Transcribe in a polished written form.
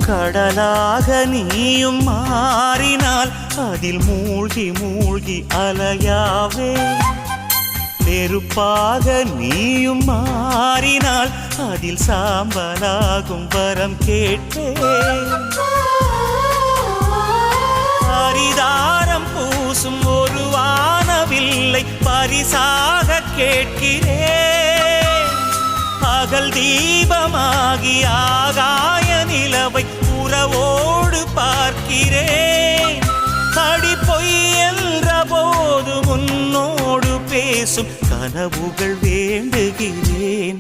கடலாக நீயும் மாறினால் அதில் மூழ்கி மூழ்கி அலையாவே. நெருப்பாக நீயும் மாறினால் அதில் சாம்பலாகும் வரம் கேட்பேன். பரிதாரம் பூசும் ஒரு வானவில்லை பரிசாக கேட்கிறேன். பகல் தீபமாகி ஆகாய நிலவை உறவோடு பார்க்கிறேன். அடி பொய் என்ற போது உன்னோடு பேசும் கனவுகள் வேண்டுகிறேன்.